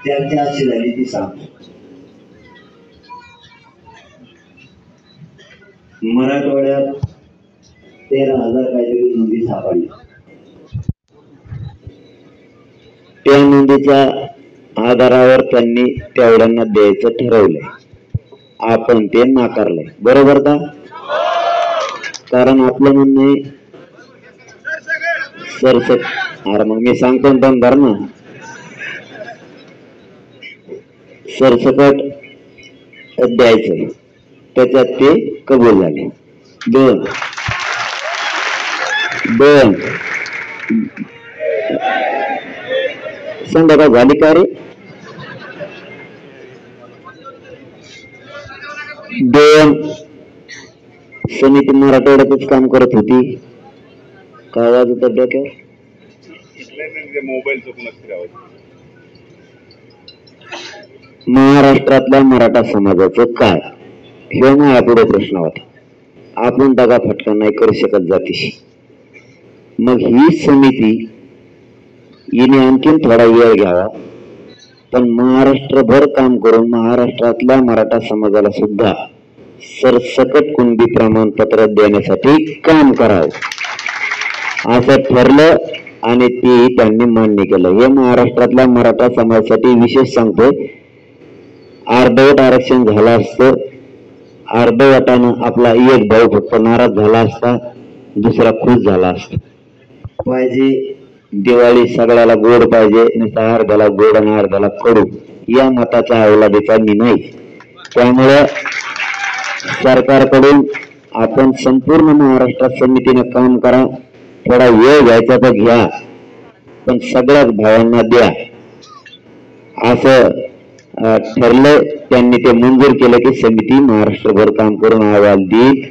चर्चा अशी झाली ती सांगतो. मराठवाड्यात 13,000 काहीतरी नोंदी सापडल्या. त्या नोंदीच्या आधारावर त्यांनी तेवढ्यांना द्यायचं ठरवलंय. आपण ते नाकारलंय. बरोबर का? कारण आपलं म्हणणं अरे मग मी सांगतो पण धर ना, सरसकट द्यायचंय. त्याच्यात ते कबूल झाले. दोन संध्याकाळ झाली का रे? दोन समिती मराठवाड्यातच काम करत होती. का आवाज होता डोक्यावर? महाराष्ट्रातल्या मराठा समाजाचं काय हे माझ्यापुढे प्रश्न होता. आपण दगा फटका नाही करू शकत जातीशी. मग ही समिती हिने आणखीन थोडा वेळ घ्यावा, पण महाराष्ट्रभर काम करून महाराष्ट्रातल्या मराठा समाजाला सुद्धा सरसकट कुणबी प्रमाणपत्र देण्यासाठी काम करावं असं ठरलं आणि ते त्यांनी मान्य केलं. हे महाराष्ट्रातल्या मराठा समाजासाठी विशेष सांगतोय. अर्धवट आरक्षण झालं असतं, अर्धवटानं आपला एक भाऊ फक्त नाराज झाला असता, दुसरा खुश झाला असता. पाहिजे दिवाळी सगळ्याला गोड पाहिजे, नुसता अर्ध्याला गोड आणि अर्ध्याला कडू या मताच्या अवलादीचा मी नाही. त्यामुळे सरकारकडून आपण संपूर्ण महाराष्ट्रात समितीने काम करा. थोडा वेळ घ्यायचा तर घ्या, पण सगळ्याच भावांना द्या असं ठरलं. त्यांनी ते मंजूर केलं की समिती महाराष्ट्रभर काम करून अहवाल देईल.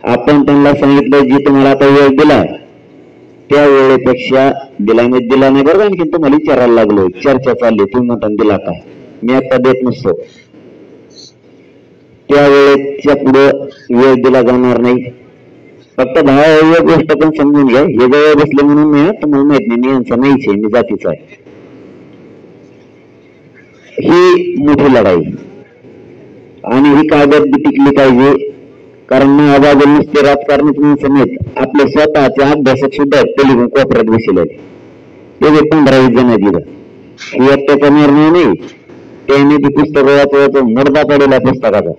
आपण त्यांना सांगितलं जी तुम्हाला आता वेळ दिला त्या वेळेपेक्षा दिला नाही बरं. आणखी तुम्हाला विचारायला लागलो, चर्चा चालली, तुम्ही म्हणता दिला काय? मी आता देत नसतो. त्या वेळेच्या पुढे वेळ दिला जाणार नाही. फक्त भावा गोष्ट पण समजून घ्या, हे जवळ बसले म्हणून नाही, तुम्हाला माहित नाही मी यांचा नाहीच आहे, मी जातीचा आहे. ही मोठी लढाई आणि ही कागद टिकली पाहिजे. कारण महाबाजू नुसते राजकारणच माणसं नाहीत, आपले स्वतःचे अभ्यासक सुद्धा तेलुगू कोपऱ्यात बसले ते 15-20 जण दिलं. ही एकट्याचा निर्णय नाही. त्यांनी ती पुस्तक वाचवायचं मर्दा पडेला पुस्तकाचा.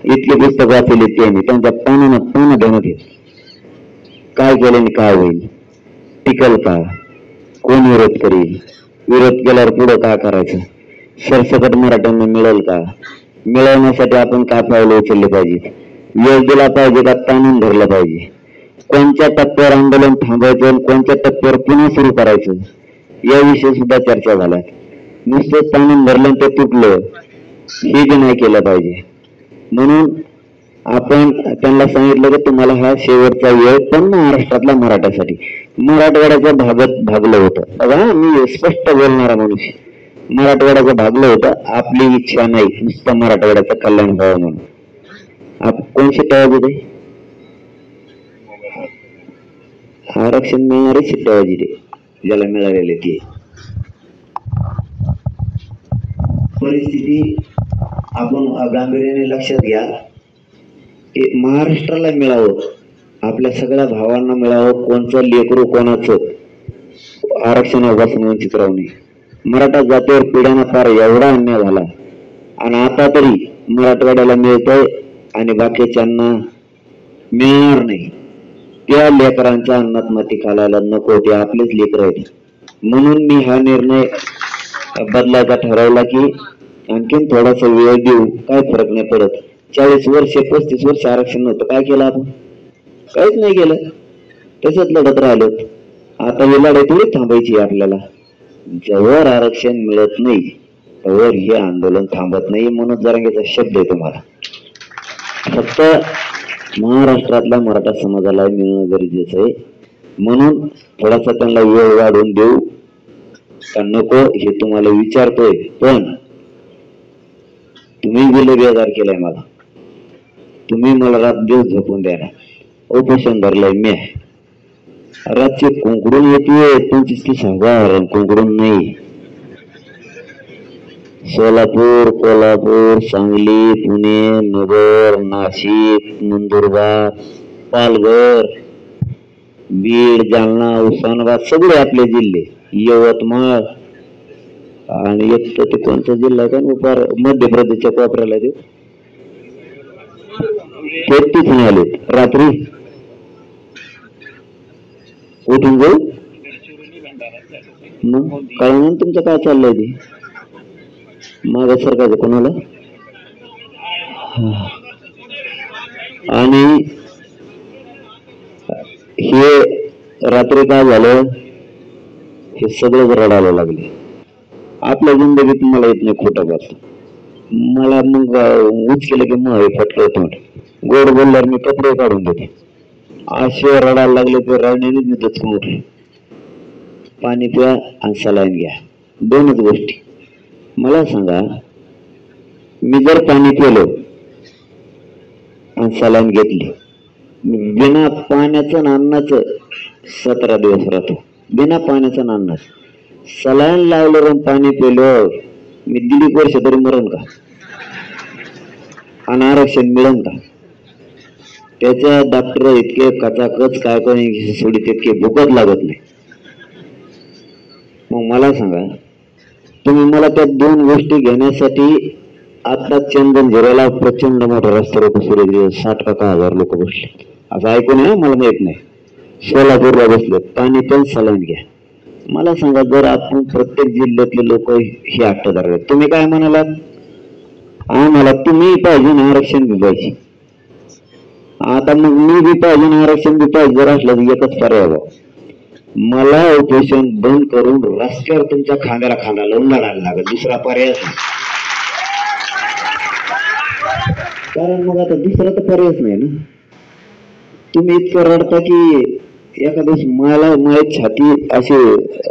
इतकी पुस्तक वाचली त्यांनी, त्यांच्या पानं देण्यात येत. काय केल्याने काय होईल, टिकल का, कोण विरोध करील, विरोध केल्यावर पुढे काय करायचं, सरसकट मराठ्यांना मिळेल का, मिळवण्यासाठी आपण काय पावलं उचलले पाहिजे, वेळ दिला पाहिजे का ताणून धरलं पाहिजे, कोणत्या टप्प्यावर आंदोलन थांबायचं, कोणत्या टप्प्यावर पुन्हा सुरू करायचं याविषयी सुद्धा चर्चा झाल्या. नुसतं ताणून धरलं ते तुटलं हे बी नाही केलं पाहिजे. म्हणून आपण त्यांना सांगितलं की तुम्हाला हा शेवटचा वेळ, पण महाराष्ट्रातल्या मराठ्यासाठी. मराठवाड्याच्या भागलं होतं. बघा मी स्पष्ट बोलणारा मनुष्य. मराठवाड्याचं भागलं होतं. आपली इच्छा नाही नुसतं मराठवाड्याचं कल्याण व्हावं म्हणून. कोणशी शिट्टाबाजी दे आरक्षण मिळणारी शिट्टाबाजी दे ज्याला मिळालेले ती परिस्थिती आपण गांभीर्याने लक्षात घ्या. महाराष्ट्राला मिळावं, आपल्या सगळ्या भावांना मिळावं, कोणचं लेकरू कोणाचं आरक्षणापासून वंचित राहू नये. मराठा जातीवर पिढ्याना फार एवढा अन्याय झाला आणि आता तरी मराठवाड्याला मिळतंय आणि बाकीच्यांना मिळणार नाही. त्या लेकरांच्या अन्नात माती घालायला नको, ते आपलेच लेकर आहेत. म्हणून मी हा निर्णय बदलायचा ठरवला की आणखीन थोडासा वेळ देऊ, काय फरक नाही पडत. 40 वर्ष 35 वर्ष आरक्षण नव्हतं, काय केलं आपण? काहीच नाही केलं, तसंच लढत राहिलो. आता ही लढाई थोडी थांबायची आपल्याला. जवळ आरक्षण मिळत नाही तवर हे आंदोलन थांबत नाही. म्हणून जरांगेचा शब्द आहे तुम्हाला, फक्त महाराष्ट्रातल्या मराठा समाजाला मिळणं गरजेचं आहे. म्हणून थोडासा त्यांना वेळ वाढवून देऊ का नको हे तुम्हाला विचारतोय. पण तुम्ही गेले बेजार केलाय मला, तुम्ही मला रात दिवस झोपून द्या. उपोषण धरलंय मी, रातची कोंकडून येते 25-30 हजार, कोंकडून नाही. सोलापूर, कोल्हापूर, सांगली, पुणे, नगर, नाशिक, नंदुरबार, पालघर, बीड, जालना, उस्मानाबाद सगळे आपले जिल्हे, यवतमाळ आणि एक तर ते कोणता जिल्हा का मध्य प्रदेशच्या कोपऱ्याला देऊ ते तिथून आले रात्री उठून जाऊ मग कळणार तुमचं काय चाललंय ते माग सरकारचं कोणाला. आणि हे रात्री काय झालं हे सगळंच रडायला लागले. आपल्या जिंदगीत मला येत नाही खोटं बस मला मग उच केलं की मग फटलं तोंड गोड बोलल्यावर मी कपडे काढून देते असे रडायला लागले ते रडण्याने मी दचकून उठले. पाणी प्या आणि सलाईन घ्या दोनच गोष्टी. मला सांगा मी जर पाणी पिलो आणि सलाईन घेतली बिना पाण्याचं आणि अन्नाचं 17 दिवस राहतो बिना पाण्याचं आणि अन्नाचं सलाईन लावलं पाणी पिलं मी 1.5 वर्ष तरी मरण का आणि आरक्षण मिळेल का. त्याच्या डॉक्टर इतके कचाकच काय कोणी सोडीत इतके भूकच लागत नाही. मग मला सांगा तुम्ही मला त्या 2 गोष्टी घेण्यासाठी आता चंदन झिऱ्याला प्रचंड मोठा रस्ता रोको सुरू केले 60 का 1000 लोक बसले असं ऐकून आहे मला माहित नाही. सोलापूरला बसले पाणी पण सलाईन घ्या. मला सांगा जर आपण प्रत्येक जिल्ह्यातले लोक हे आठवणार आहेत तुम्ही काय म्हणालात आम्हाला तुम्ही पाहिजे ना आरक्षण बी पाहिजे. आता मग मी बी पाहिजे ना आरक्षण बी पाहिजे जर असलं तर एकच पर्याय मला उपोषण बंद करून रस्त्यावर तुमच्या खांद्याला खांदा लावून लढायला लागेल दुसरा पर्याय कारण मग आता दुसरा तर पर्यायच नाही ना. तुम्ही इतकं रडता की एका दिवस मला माझी छाती अशी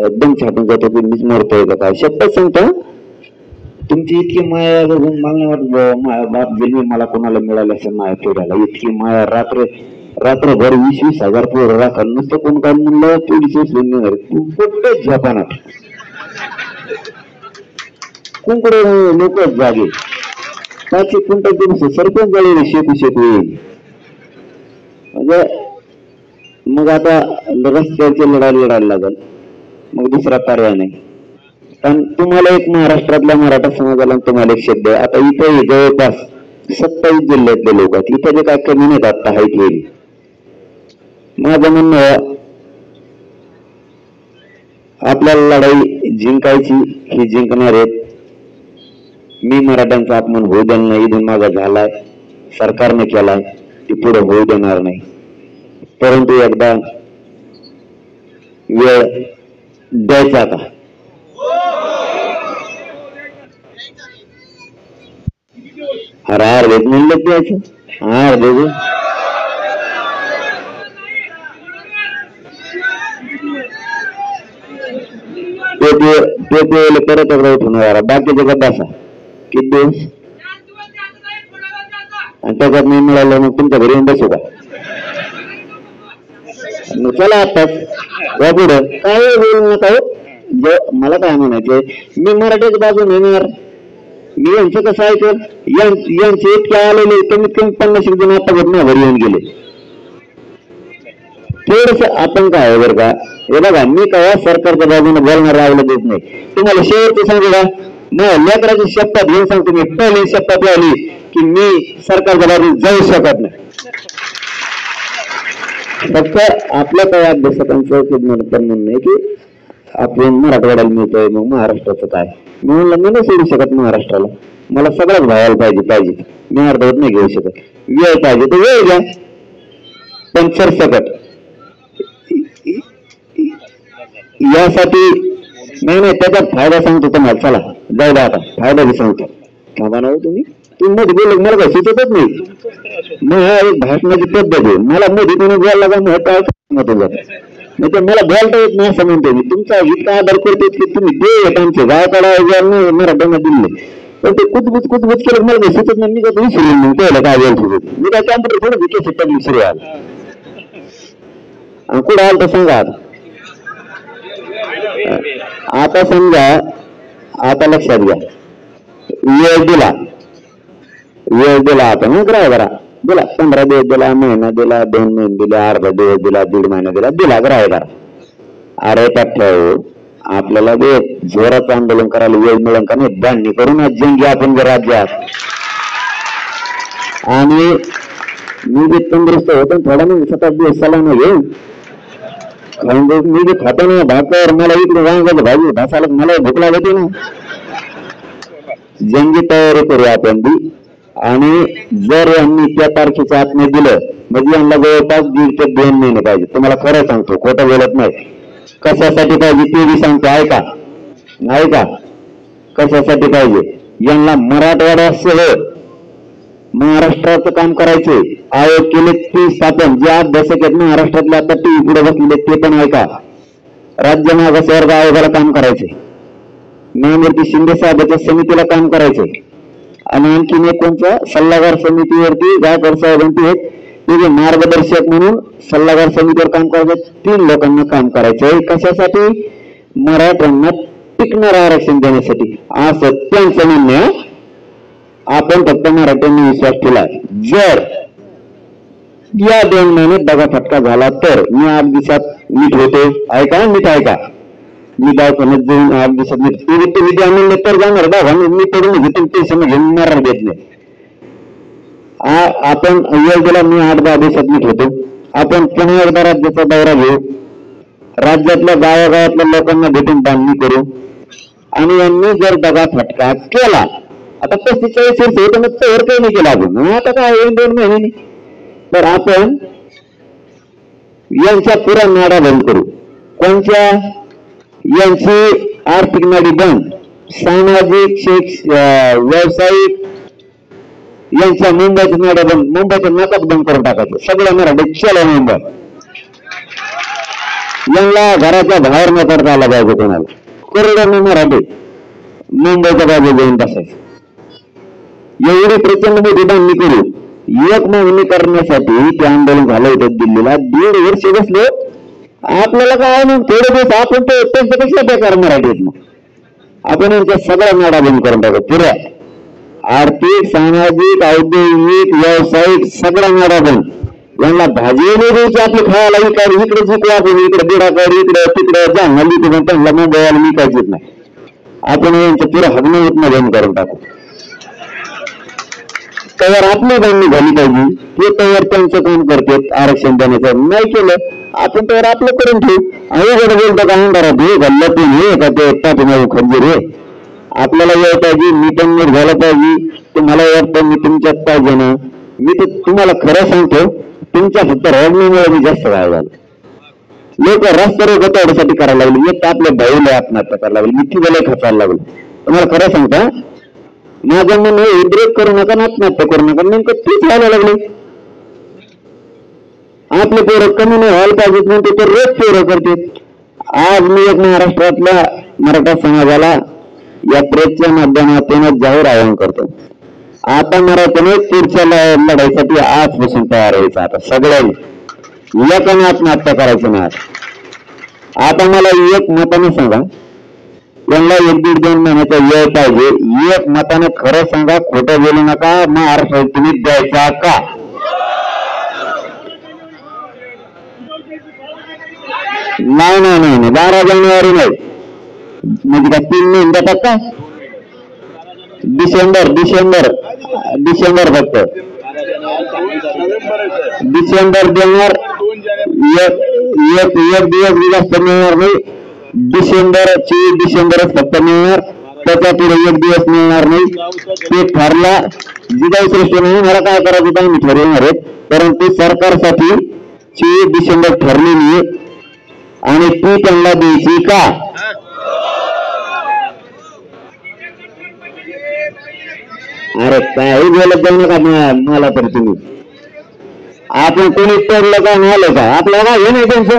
एकदम छाटून जातो की मीच मरतोय का काय शपथ सांगतो तुमची इतकी माया बघून मला वाटत बाप गेली मला कोणाला मिळालं असेल माया फेडायला इतकी माया रात्रभर 20-20 हजार पोरं राखा नुसतं कोण काय म्हणलं पोलीस उचलून नेणार तू कुठेच जपानात कोणकडे लोक जागे त्याचे कोणत्या दिवस सरपंच झाले शेतू येईल म्हणजे मग आता रस्त्याची लढायला लागल मग दुसरा पर्याय नाही. कारण तुम्हाला एक महाराष्ट्रातल्या मराठा समाजाला तुम्हाला एक शब्द आहे आता इथे जवळपास 27 जिल्ह्यातले लोक आहेत इथे जे काय कमी नाहीत आता हाईट वेळी माझं म्हणणं आपल्याला लढाई जिंकायची ही जिंकणार आहेत. मी मराठ्यांचा अपमान होऊ देणार नाही इथून मागा झालाय सरकारने केलाय ती पुढे होऊ देणार नाही. परंतु एकदा वेळ द्यायचा का हार देत म्हणलं द्यायचं हार देऊ ते परत एकदा उठवणार बाकीचे गड्डा असा किती दिवस आणि त्याच्यात नाही मिळालं मग तुमच्या घरी येऊन बसू का चला आताच पुढं काय बोलू नका मला काय म्हणायचंय मी मराठीच बाजू नेणार मी यांचं कसं ऐकल यांचे इतके आलेले कमीत कमी 50 जण आता घटना घरी येऊन गेले थोडस आपण काय आहे बरं का हे बघा मी काय सरकारच्या बाजूने बोलणार राहिलं देत नाही. तुम्हाला शेवटचं सांगू का मग लेकराची शपथ घेऊन सांगतो मी पहिली शपथ आली की मी सरकारच्या बाजूने जाऊ शकत नाही. फक्त आपल्या काही अभ्यासकांचं म्हणणं आहे की आपण मराठवाड्याला मिळतोय मग महाराष्ट्राचं काय मी म्हणलं मी नाही सोडू शकत महाराष्ट्राला मला सगळ्याच व्हायला पाहिजे मी अर्धवट नाही घेऊ शकत वेळ पाहिजे तर वेळ घ्या पण सरसकट यासाठी नाही त्याचा फायदा सांगतो तुम्हाला चला जाऊ द्या आता फायदा बी सांगतो का बनावं तुम्ही मध्ये बोल मला काय सुचतच नाही मग हा एक भाषणाची पद्धत आहे मला मध्ये कोणी बोलायला का मग काय महत्व जात नाही तर मला बोलता येत नाही असं म्हणतो मी तुमचा इतका आदर करतो की तुम्ही ते आमचे गावाकडा मराठ्यांना दिले पण ते कुचबुच केलं मला काही सुचत नाही मी काय विसरलो मग त्याला काय बोलतो मी काय कॅम्प्युटर थोडं विकेट सुद्धा विसरू आला कुठं आलं तर सांगा आता समजा आता लक्षात घ्या वेळ दिला आपण ग्राहकाला दिला 15 दिवस दिला, महिना दिला, 2 महिने दिले, अर्धा दिवस दिला, 1.5 महिना दिला ग्राहकाला. अरे ठेव आपल्याला ते जोराचं आंदोलन करायला वेळ मिळेल का नाही? दांडी करून जंगी आपण राज्यात. आणि मी बी तंदुरुस्त होतो थोडा नाही 7 दिवस सलाम घेऊन मी बी खातो ना भाकर, मला इकडे वांग्याची भाजी भासाला मला भूक लागते ना. जंगी तयारी करू आपण बी. आणि जर यांनी त्या तारखेच्या आतमध्ये दिलं म्हणजे यांना जवळपास 1.5 ते 2 महिने पाहिजे. तुम्हाला खरं सांगतो, खोटं बोलत नाही. कशासाठी पाहिजे ते बी सांगतो, ऐका कशासाठी पाहिजे. यांना मराठवाड्यासह महाराष्ट्राचं काम करायचे. आयोग केले 30 स्थापन. जे अभ्यासक आहेत महाराष्ट्रातले आता टीव्ही पुढे बसलेले ते पण ऐका. राज्य मागासवर्ग आयोगाला काम करायचे, न्यायमूर्ती शिंदे साहेबांच्या समितीला काम करायचे, आणि आणखीन एक कोणत्या सल्लागार समितीवरती गायकवाड साहेबांची आहेत ते मार्गदर्शक म्हणून सल्लागार समितीवर काम करायचं. 3 लोकांना काम करायचंय. कशासाठी? मराठ्यांना टिकणार आरक्षण देण्यासाठी. असं त्यांचं म्हणणं. आपण फक्त मराठ्यांनी विश्वास ठेवला. जर या 2 महिन्यात दगाफटका झाला तर मी 8 दिवसात मीठ होते. ऐका मी दवाखान्यात जाऊन 8 दिवसात मीठ तुम्ही आणले तर जाणार दवाखान्यात. मी पडून घेतो टेन्शन घेणार देत नाही. आपण वेळ दिला, मी 8-10 दिवसात मीठ होतो. आपण पुन्हा एकदा राज्याचा दौरा घेऊ, राज्यातल्या गावागावातल्या लोकांना भेटून बांधणी करू. आणि यांनी जर दगाफटका केला, आता 45 वर्ष होतं मग तर काही नाही केलं अजून, आता काय 2 महिने, तर आपण यांच्या पुरा नाडा बंद करू. कोणत्या? यांची आर्थिक नाडी बंद, सामाजिक व्यावसायिक यांच्या मुंबईच्या नाड्या बंद, मुंबईच्या नाकाच बंद करून टाकायचं. सगळ्या मराठी चला मुंबई. यांना घराच्या बाहेर न करता आला पाहिजे. कोणाला करोडांना मराठी मुंबईच्या बाजू घेऊन बसायचं. एवढी प्रचंड मोठी बांधणी करू. 1 मागणी करण्यासाठी ते आंदोलन झालं होतं दिल्लीला. 1.5 वर्ष बसले. आपल्याला काय नाही थोडे दिवस आपण ते त्यांचं कसं बेकार मराठीत. मग आपण यांच्या सगळ्या नाडा बंद करून टाकू. पुऱ्या आर्थिक, सामाजिक, औद्योगिक, व्यावसायिक सगळ्या नाडा बंद. यांना भाजी नाही द्यायची आपली खायला. इकडे जिंकू आपण, इकडे बिडाकडे, इकडे तिकडे जांगली तिकडे त्यांना मुंबईला विकायचीच नाही. आपण यांचं पुरं हगणं होत नाही बंद करून टाकू. तयार आपली बांधणी झाली पाहिजे. ते तयार त्यांचं काम करतात आरक्षण देण्याचं. नाही केलं आपण तयार आपलं करून ठेवू. अवघड बोलतो का अंधारात हे घाललं ते हे का ते पाठीमागून खंजीर हे. आपल्याला वेळ पाहिजे, मी पण नीट झालं पाहिजे. तुम्हाला वाटतं मी तुमच्यात पाहिजे ना. मी तर तुम्हाला खरं सांगतो, तुमच्या फक्त रडण्यामुळे मी जास्त काय झालं. लोक रस्ते रोग तेवढ्यासाठी करायला लागले. एक आपल्या भाईला आत्महत्या करायला लागली, मिठी गेले खचायला लागलो. तुम्हाला खरं सांगता, माझं मन हे उद्रेक करू नका, आत्महत्या करू नका. नेमकं तीच व्हायला लागले. आपले पोरं कमी नाही व्हायला पाहिजेत म्हणते ते रोज पोरं करते. आज मी एक महाराष्ट्रातल्या मराठा समाजाला या प्रेसच्या माध्यमातून जाहीर आवाहन करतो. आता मराठ्याने पुढच्या लढाईसाठी आजपासून तयार व्हायचं. आता सगळ्यांनी एकाने आत्महत्या करायची नाही. आता मला एक मताने सांगा, यांना 1-1.5-2 महिन्याचा वेळ पाहिजे. एक मताने खरं सांगा, खोटं बोलू नका. महाराष्ट्रात तुम्ही द्यायचा का? नाही 12 जानेवारी नाही म्हणजे का 3 महिने देतात का? डिसेंबर फक्त डिसेंबर देणार. एक दिवस जास्त मिळणार नाही. डिसेंबरच फक्त मिळणार. त्याच्या पुढे 1 दिवस मिळणार नाही. ते ठरला जिजाऊ श्रेष्ठ नाही. मला काय करायचं काय मी ठरवणार आहेत. परंतु सरकारसाठी 6 डिसेंबर ठरलेली आहे आणि ती त्यांना द्यायची का? अरे काही बोलत जाऊ नका मला. तर तुम्ही आपण कोणी पडलं का नाही का आपल्याला हे नाही त्यांचं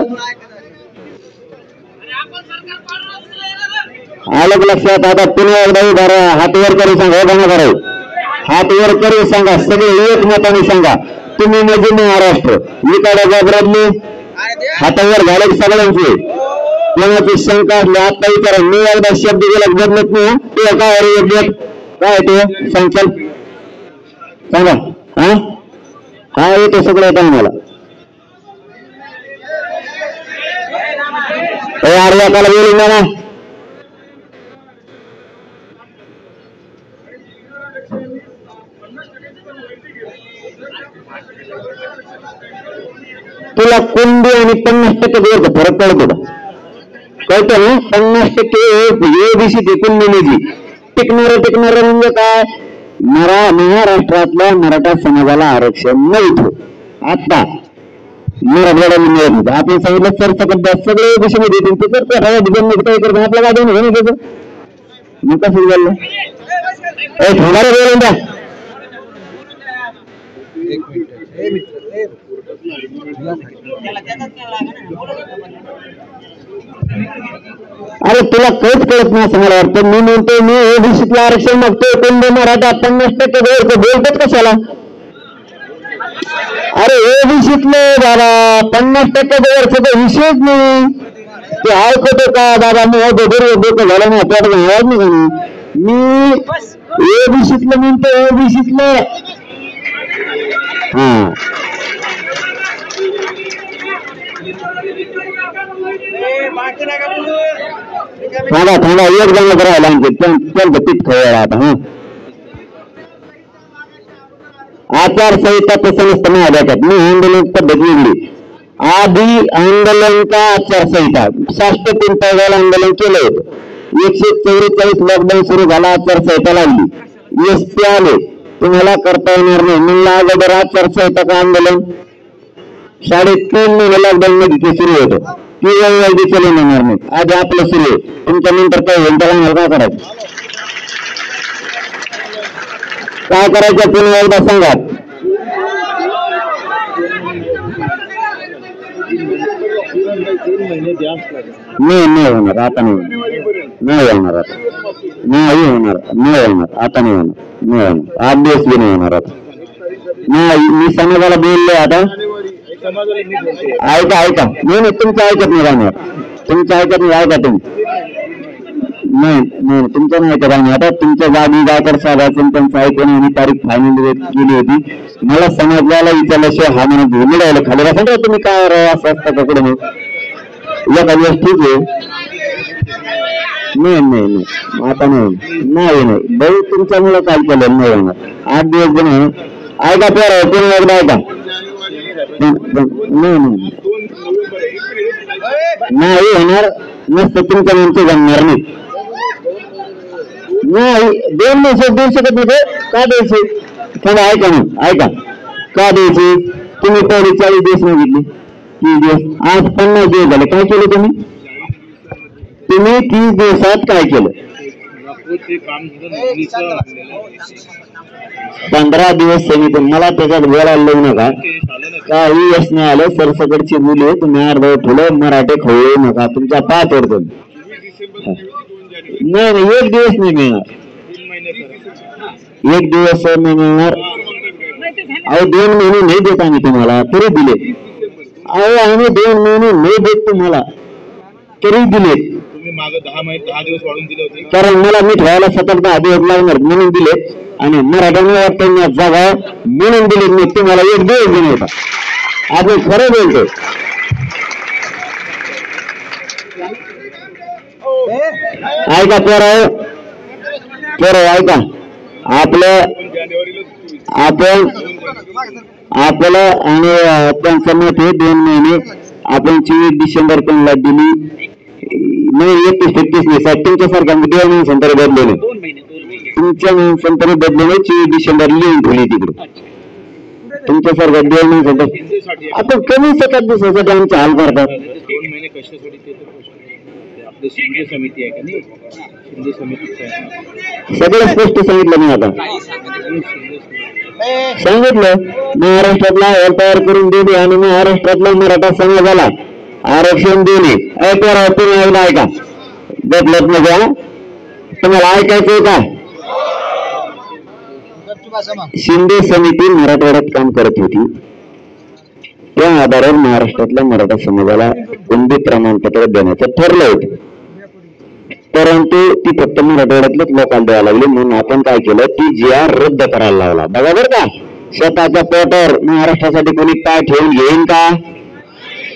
आलं लक्षात. आता पुन्हा एकदा हात वर करू सांगा. गाणं करावं हात वर करू सांगा. सगळे एक मताने सांगा. तुम्ही म्हणजे महाराष्ट्र इकडे घाबरले हातावर झाले सगळ्यांचे. कोणाची शंका असली आता विचारा. मी एकदा शब्द गेला बदलत नाही. ते काय काय ते सांगचाल सांगा. हा हा येतो सगळं येतं मला. अर्ध्याकाला बोलून ना तुला कुंडी आणि 50% वेळचा फरक कळतो का? कळतो ना. 50% एबीसी ते कुंडीची टिकणार म्हणजे काय? महाराष्ट्रातल्या मराठा समाजाला आरक्षण नव्हतं. आता मराठवाड्याला मिळत होतं. आपण सांगितलं सरसकट सगळे एबीसी मध्ये येतील ते करतो. काय करतो आपल्या काय देणं त्याचं मग कसं झालं थोडा बोलून द्या. अरे तुला काहीच कळत नाही असं मला वाटतं. मी म्हणतो मी ओबीसीतलं आरक्षण मागतोय. कोण मराठा 50% बोलतात कशाला? अरे ओबीसीतलं बाबा 50% विषयच नाही. ते ऐकतो का बाबा? मी झालं नाही आपल्याकडे आवाज नाही का? मी ओबीसीतलं म्हणतो ओबीसीतलं. हा थांबा एक जण करायला त्यांचं पीठ खवळ आता. हा आचारसंहिता तसं नसतं माझ्या मी आंदोलन पद्धत वेगळी. आधी आंदोलन का आचारसंहिता 63 तारखेला आंदोलन केलं होतं. 144 लॉकडाऊन सुरू झाला. आचारसंहिता लागली. एसपी आले तुम्हाला करता येणार नाही म्हणलं. अगोदर आचारसंहिता का आंदोलन 3.5 महिने लॉकडाऊन मध्ये ते सुरू होतं. ती वेळेवरती चलून येणार नाही. आधी आपलं सुरू आहे. तुमच्या नंतर काय होईल त्याला मला काय करायचं? काय करायचं पुन्हा एकदा सांगा. नाही होणार आता. नाही होणार आता. नाही होणार आता. नाही होणार 8 दिवस बी नाही होणार आता. नाही मी समाजाला बोललोय आता. ऐका नाही तुमचं ऐकत नाही राहणार. तुमचं ऐकत नाही. ऐका तुम्ही नाही तुमचं नाही ऐकत राहणार. आता तुमच्या जागी गायकर साहेबांचं त्यांचं ऐकून आणि तारीख फायनल केली होती. मला समाजाला विचारल्याशिवाय हा म्हणून मिळालं खाली बसा तुम्ही काय असं असतं पकडे नाही. एका दिवस ठीक आहे. नाही आता नाही भाऊ तुमच्यामुळे काय केलं नाही होणार. 8 दिवस नाही. ऐका तर पुन्हा एकदा ऐका. नाही होणार नसतं. तुमच्या नंतर जमणार नाही. 2 दिवस देऊ शकत नाही. का द्यायचे? थोडं ऐका ना. ऐका का द्यायचे? तुम्ही पहिले 40 दिवस मागितले. 30 दिवस. आज 50 दिवस झाले. काय केलं तुम्ही? 30 दिवसात काय केलं? 15 दिवस समिती. मला त्याच्यात बोलायला लावू नका. काही यश नाही आलं. सरसकडची मुली तुम्ही अर्धव ठेवलं. मराठे खवळू नका. तुमचा पाच ओढतो. नाही 1 दिवस नाही मिळणार. 1 दिवस नाही मिळणार. अहो 2 महिने नाही देत आम्ही तुम्हाला तरी दिले. अहो आम्ही 2 महिने नाही देत तुम्हाला तरी दिले. कारण मला मीठ व्हायला 7-10 दिवस लागणार म्हणून दिले. आणि मराठ्यांना वाटतं जागा म्हणून दिले. मी तुम्हाला 1 दिवस दिले होता. आपण खरं बोलतो. ऐका पोरं ऐका. आपलं आणि त्यांचं मत हे 2 महिने आपण 24 डिसेंबर त्यांना दिली. नाही 31-33 नाही साहेब. तुमच्यासारख्या देव माणसांतरी बदलले. तुमच्या माणसांतरी बदलले. 24 डिसेंबर लिहून ठेवली तिकडे. तुमच्यासारख्या देव माणसांतर आपण कमी 7 दिवसासाठी आमचे हाल करतात. सगळं स्पष्ट सांगितलं मी आता. सांगितलं महाराष्ट्रातला अहवाल तयार करून दिले आणि महाराष्ट्रातला मराठा समाजाला आरक्षण दिले. ऐका बदलत नाही. तुम्हाला ऐकायचंय का? शिंदे समिती मराठवाड्यात काम करत होती. त्या आधारावर महाराष्ट्रातल्या मराठा समाजाला कुणबी प्रमाणपत्र देण्याचं ठरलं होतं. परंतु ती फक्त मराठवाड्यातलेच लोकांना द्यायला लागली. म्हणून आपण काय केलं, ती GR रद्द करायला लावला. बघा बरं का, स्वतःच्या पोटावर महाराष्ट्रासाठी कोणी काय ठेवून घेईन का,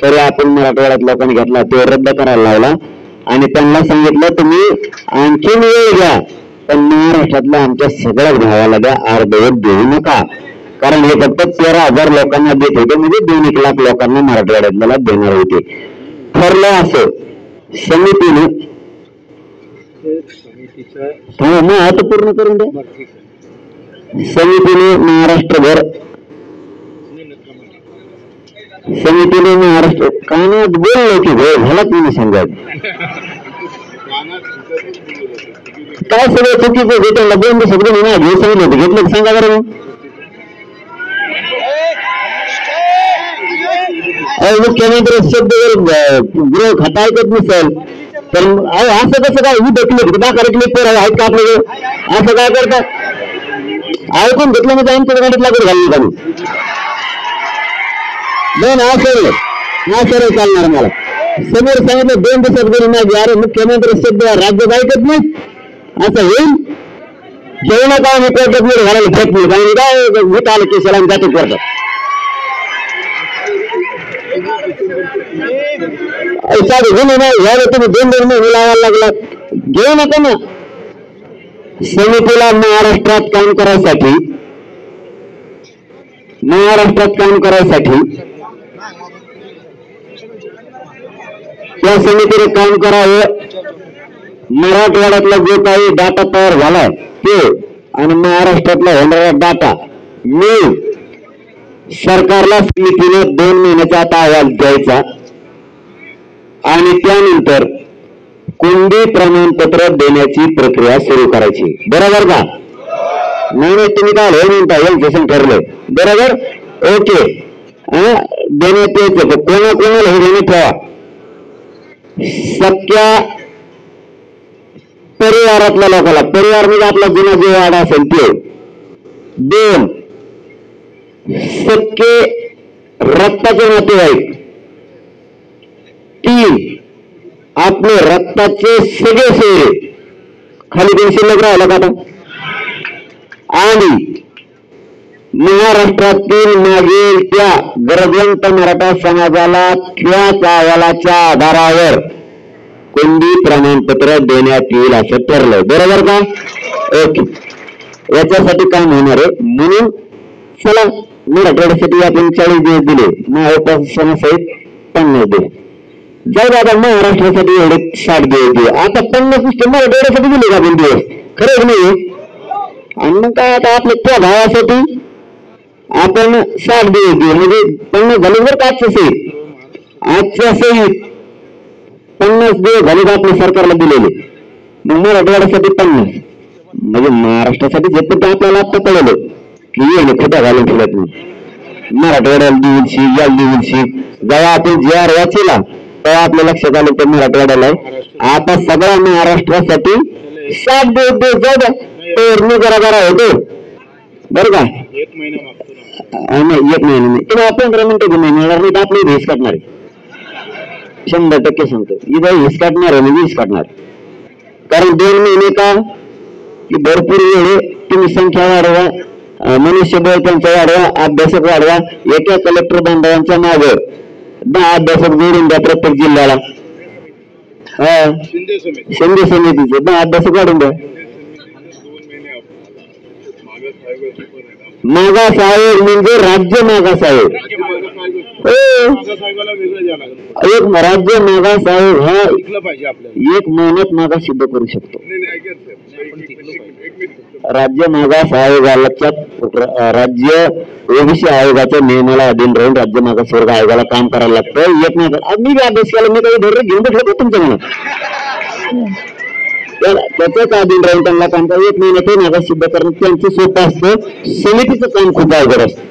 तरी आपण मराठवाड्यात लोकांनी घेतला, तो रद्द करायला लावला. आणि त्यांना सांगितलं तुम्ही आणखीन वेळ घ्या, पण महाराष्ट्रातल्या आमच्या सगळ्याच भावाला द्या, अर्धवट देऊ नका. कारण हे फक्त 13,000 लोकांना देत होते, म्हणजे 2-1 लाख लोकांना मराठवाड्यातल्याला देणार होते. ठरलं असं समितीने. मग आता पूर्ण करून द्या. समितीने महाराष्ट्रभर कानात बोललो की झाला तुम्ही सांगा काय सगळं चुकीचं होतं. त्यांना 2 शब्द मी घेऊ सांगितलं होतं, घेतलं सांगा बरं. मुख्यमंत्री शब्द गृह खाता ऐकत नसेल तर असं कसं काय, ही देखील दाखल पोर आहेत का आपल्याकडे, असं काय करतात. ऐकून घेतलं म्हणजे आमच्या गाडीत लागून घालली का दोन असं चालणार. मला समोर सांगितलं 2 दिवसात गेली माझी, अरे मुख्यमंत्री शब्द राज्यात ऐकत नाही, असं होईल. जेवणा काय मुख्यमंत्री घालायला फेक नाही, कारण काय भूत आलं की सलाम जातो करतात. तुम्ही 2 महिने लावायला लागला, घेऊ नका ना. समितीला महाराष्ट्रात काम करायसाठी त्या समितीने काम करावं. मराठवाड्यातला जो काही डाटा तयार झालाय ते आणि महाराष्ट्रातला होणारा डाटा मिळून सरकारला समितीने 2 महिन्याचा आता अहवाल द्यायचा आणि त्यानंतर कुंडी प्रमाणपत्र देण्याची प्रक्रिया सुरू करायची. बरोबर का? नाही तुम्ही काय हे म्हणता, यांचं ठरलंय बरोबर, ओके. देण्यात यायचं कोणाकोणाला हे देणे ठेवा. सख्या परिवारातल्या लोकांना, परिवार म्हणजे आपला जुना जो वाडा असेल ते 2, सख्खे रक्ताचे नातेवाईक 3, आपले रक्ताचे सगळे सोयरे, खाली 2 शिल्लक राहिला का आता. आणि महाराष्ट्रातील मागील त्या गरजवंत मराठा समाजाला त्याच अहवालाच्या आधारावर कुंडी प्रमाणपत्र देण्यात येईल असं ठरलंय. बरोबर का? ओके. याच्यासाठी काम होणार आहे. म्हणून चला मराठवाड्यासाठी आपण 40 दिवस दिले, महाउपासनासहित 50 दिले. जाऊ आता महाराष्ट्रासाठी एवढे 60 दिवस दिले. आता 50 मराठवाड्यासाठी दिले का 2 दिवस, खरंच नाही. आणि मग काय आता आपल्या त्या भावासाठी आपण 60 दिवस दिले, म्हणजे 50 झाले बरं का. आजच्या सहित 50 दिवस झाले आपल्या सरकारला दिलेले. मग मराठवाड्यासाठी 50, म्हणजे महाराष्ट्रासाठी जे पण आपल्याला आता कळलं की येणे खोट्या घालून ठेवत नाही. मराठवाड्याला दिवशी या दिवशी जेव्हा आपण GR वाचला तेव्हा आपल्या लक्षात आलं तर मराठवाड्याला आता सगळ्या महाराष्ट्रासाठी 60 दिवस जाऊ द्या, पेरणी जरा होतो बरं का. 1 महिना नाही 1 महिना नाही, तुम्हाला 15 मिनिटं मिळणार नाही, आपली हिस काढणार आहे. 100% सांगतो, इथं हिस काढणार आहे म्हणजे हिस काढणार. कारण 2 महिने का की भरपूर वेळ तुम्ही संख्या वाढवा, मनुष्यबळ त्यांचा वाढवा, अभ्यासक वाढवा. एका कलेक्टर बांधवांच्या मागे 10 अभ्यासक जोडून द्या प्रत्येक जिल्ह्याला. शिंदे समितीचे 10 अभ्यासक वाढून द्या. मागास आयोग म्हणजे राज्य मागास आयोग. एक राज्य मागास आयोग हा 1 महिन्यात मागास सिद्ध करू शकतो. राज्य मागास आयोगाच्या राज्य ओबीसी आयोगाच्या नियमाला अधीन राहून राज्य मागास वर्ग आयोगाला काम करायला लागतं. 1 महिन्यात मी अभ्यास केला, मी काही धोरण घेऊन बसलो तुमच्या मनात, त्याच्याच अधीन राहून त्यांना काम करा. 1 महिन्यात मागास सिद्ध करणं त्यांचं सोपं असतं. समितीचं काम खूप अवघड असतं.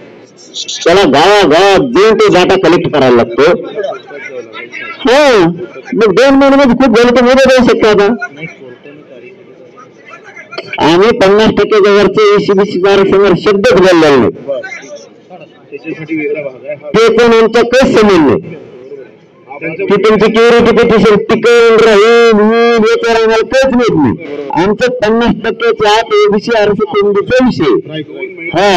त्याला गावागावात जाऊन ते डाटा कलेक्ट करायला लागतो. मग 2 महिन्यामध्ये खूप झालं तर मध्ये जाऊ शकतो. आता आम्ही 50% वरचे ECBC आरक्षणावर शब्दच बोललेला नाही, ते पण आमचा काही संबंध नाही. की तुमची क्युरिटी पिटिशन टिकून राहील याच्यावर आम्हाला काहीच माहित नाही. आमचं 50%च्या आत ओबीसी आरक्षणाचा विषय हा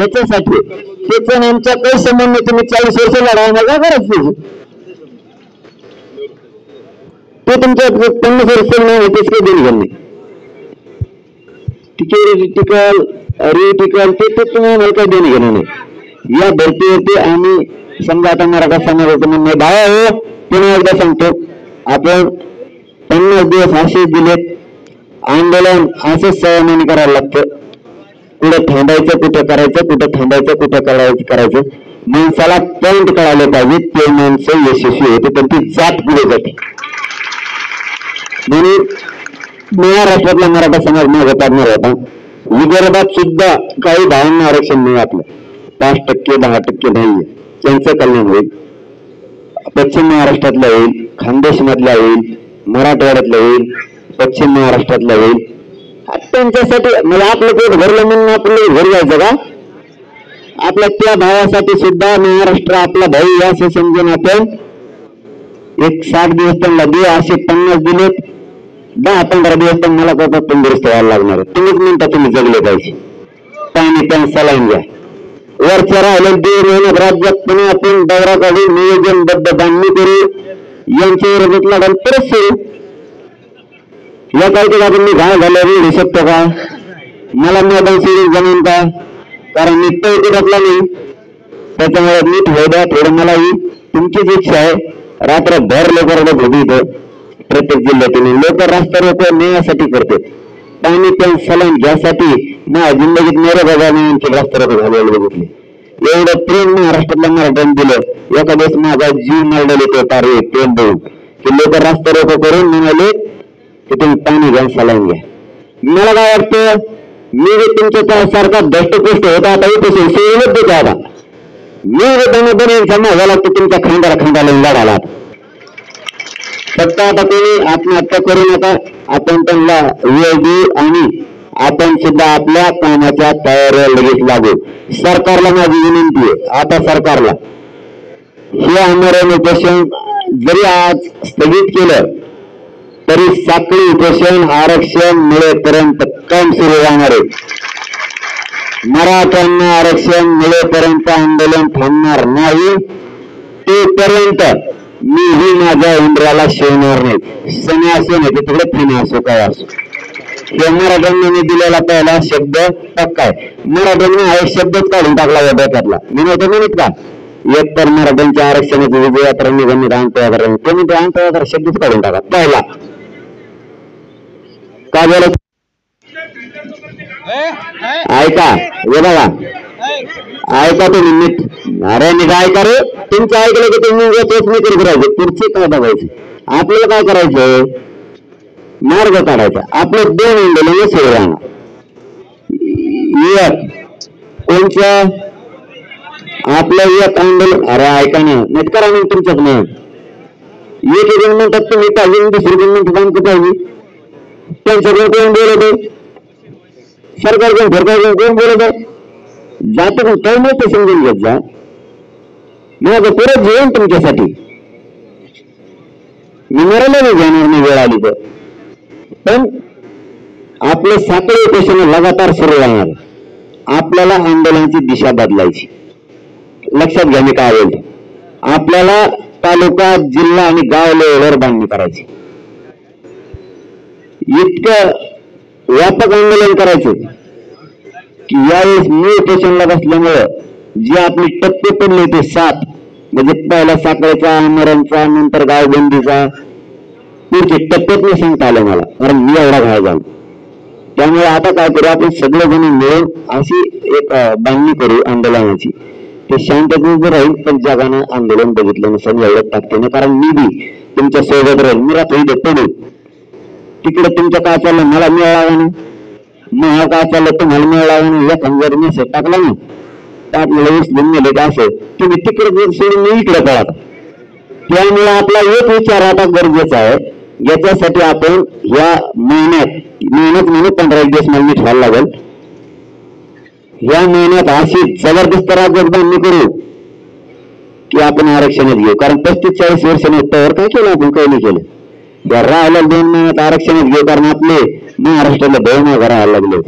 याच्यासाठी त्याचा आमचा काही संबंध नाही. तुम्ही 40 वर्ष लढा मला करायचं ते तुमच्या 50 वर्ष नाही तेच काही देणे घालणे टिकल रिटिकल ते तुम्ही मला काही देणे घेणं नाही. या धर्तीवरती आम्ही समजा आता मराठा समाजाचं म्हणणं भाया हो पुन्हा एकदा सांगतो आपण 50 दिवस असेच दिलेत. आंदोलन असंच संयमाने करायला लागतं. कुठं थांबायचं कुठं करायचं कुठं थांबायचं कुठं करायचं माणसाला पॉइंट कळाले पाहिजे ते माणसं यशस्वी होते पण ती जात पुढे जाते. म्हणून महाराष्ट्रातला मराठा समाज मागे पाडणार होता. विदर्भात सुद्धा काही भावांना आरक्षण नाही. आपलं 5% 10% नाही त्यांचं कल्याण होईल. पश्चिम महाराष्ट्रातलं होईल खानदेश मधला होईल मराठवाड्यातलं होईल पश्चिम महाराष्ट्रातलं होईल. त्यांच्यासाठी म्हणजे आपलं पेट भरलं म्हणून आपलं घर जायचं का? आपल्या त्या भावासाठी सुद्धा महाराष्ट्र आपला भाऊ असं समजून आपण एक 60 दिवस त्यांना दे असे 50 दिलेत. 10-15 दिवस पण मला कसं तंदुरुस्त व्हायला लागणार. तुम्हीच म्हणता तुम्ही जगले पाहिजे. पाणी पण सलाईन घ्या. वरच्या राहिलं 2 महिन्यात राज्यात पुन्हा आपण दौरा काढू नियोजनबद्ध बांधणी करू. यांच्या विरोधात लढाल परत सुरू. या काही आपण मी घाय झालं रेडू शकतो का? मला मैदान सोडून जमीन का? कारण मी पैकीला नाही. त्याच्यामुळे नीट होऊ द्या थोडं मलाही. तुमचीच इच्छा आहे. रात्रभर लोक रडत होती इथं प्रत्येक जिल्ह्यातून. लोक रस्ता रोको न्यायासाठी करते. पाणी पण सलाईन घ्यासाठी माझ्या जिंदगीत मेरे बाबांनी रस्ता रोको घालवायला बघितले. एवढं प्रेम महाराष्ट्रातल्या मराठ्यांनी दिलं. एका दिवस माझा जीव मारलेले ते तारे प्रेम देऊन की लोक रस्ता रोको करून म्हणाले की तुम्ही पाणी घ्या सलाईन घ्या. मला काय वाटतं मी तुमच्या सारखा दष्टपुष्ट होता आता इथे सोयीनच देतो. आता मी त्यांना माझा लागतो तुमच्या खांद्याला लढाला. फक्त आता कोणी आत्महत्या करू नका. आपण त्यांना वेळ देऊ आणि आपण सुद्धा आपल्या कामाच्या तयारीला लगेच लागू. सरकारला माझी विनंती आहे आता सरकारला हे आमरण उपोषण जरी आज स्थगित केलं तरी साखळी उपोषण आरक्षण मिळेपर्यंत काम सुरू राहणार आहे. मराठ्यांना आरक्षण मिळेपर्यंत आंदोलन थांबणार नाही. तोपर्यंत मी ही माझ्या इंद्राला शिवणार नाही. सणी असो नाही तर तिकडे फिणे असो काय असो. हे मराठ्यांनी मी दिलेला पहिला शब्द पक्का आहे. मराठ्यांनी हा शब्दच काढून टाकला डोक्यातला. मी नव्हतं म्हणत का एक तर मराठ्यांच्या आरक्षणाची विजयात्रा निगमित अंतयात्रा तुम्ही ते अंतयात्रा शब्दच काढून टाका पहिला. काय बोलत ऐका हे बघा ऐका तुम्ही नीट. अरे मी काय करे तुमचं ऐकलं की तुम्ही तेच मी करू करायचं. पुढचे काय बघायचे आपल्याला काय करायचं मार्ग काढायचा. आपलं 2 आंदोलन सुरू राहणार. एक कोणच्या आपलं एक आंदोलन अरे ऐका ना नीट करा नाही तुमच्याच नाही. एक म्हणतात तुम्ही पाहिजे दुसरी म्हणतात आमचं पाहिजे. त्यांच्याकडे कोण बोलत आहे सरकारकडून सरकारकडून कोण बोलत आहे जात काय माहिती समजून घेत जा. मग परत जेवण तुमच्यासाठी मी मरायला नाही जाणार नाही वेळ आली तर. पण आपले साखळी उपोषण लगातार सुरू राहणार. आपल्याला आंदोलनाची दिशा बदलायची. लक्षात घ्या मी काय बोलतो. आपल्याला तालुका जिल्हा आणि गाव लेवलवर बांधणी करायची. इतकं व्यापक आंदोलन करायचं की यावेळेस मूळ उपोषणला बसल्यामुळं जे आपले टप्पे पडले ते 7 म्हणजे पहिला साखळीचा आमरणचा नंतर गावबंदीचा पुढचे टप्प्यात नाही सांगता आलं मला कारण मी एवढा घाय झालो. त्यामुळे आता काय करू आपण सगळेजण मिळून अशी एक बांधणी करू आंदोलनाची. ते शांततेत राहील पण जगानं आंदोलन बघितलं नसेल एवढं ताकदीने. कारण मी बी तुमच्या सोबत राहील. मी रात्री इथे पडू तिकडे तुमचं काय चाललं मला मिळाला ना मग काय चाललं तुम्हाला मिळाला ना या जर मेसेज टाकला ना तर आपल्याला उचलून नेले का असं तुम्ही तिकडे सोडून मी इकडे पळा. त्यामुळे आपला एक विचार आता गरजेचा आहे. याच्यासाठी आपण या महिन्यात 15 दिवस मला ठेवायला लागेल. या महिन्यात अशी जबरदस्त राज्यात बांधणी करू की आपण आरक्षणच घेऊ, कारण 35-40 वर्ष त्यावर काय केलं आपण, काही नाही केलं. या राहायला 2 महिन्यात आरक्षणच घेऊ, कारण आपले महाराष्ट्राला 2 माघार राहायला लागले.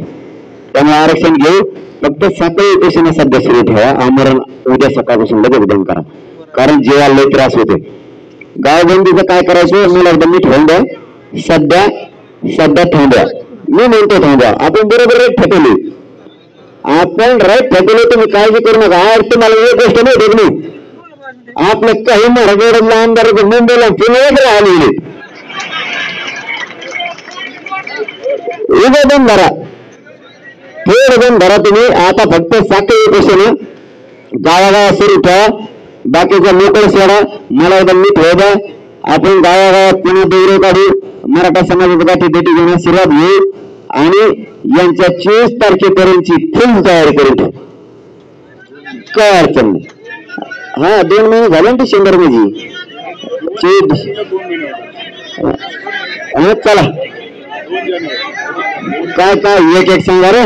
त्यामुळे आरक्षण घेऊ. फक्त साखळी उपोषण सध्या सुरू ठेवा. आमरण उद्या सकाळपासून लगेच बंद करा, कारण जेव्हा लय त्रास होते. गावबंदीचं काय करायचं मला एकदा मी ठेवून द्या. सध्या थांबा. मी म्हणतो थांबा. आपण बरोबर राईट ठेवली, आपण राईट ठेवले. तुम्ही काळजी करू नका. तुम्हाला एक गोष्ट नाही ठेवली, आपल्या काही मराठवाड्यातला आमदार मुंबईला पुण्यात राहिले. उभं बंद धरा, थोडं बंद धरा तुम्ही. आता फक्त साखळी उपोषण गावागावात सुरू ठेवा. बाकीचा मोकळ सोडा. मला एकदा मी ठेवा. आपण गावागावात पुन्हा दौरे काढू. मराठा समाजाच्या गाठी भेटी घेण्यास सुरुवात घेऊ आणि यांच्या 24 तारखेपर्यंतची फुल तयारी करून ठेवू. काय अडचण नाही. हा 2 महिने झाले ना डिसेंबर मध्ये. चला काय एक सांगा रे.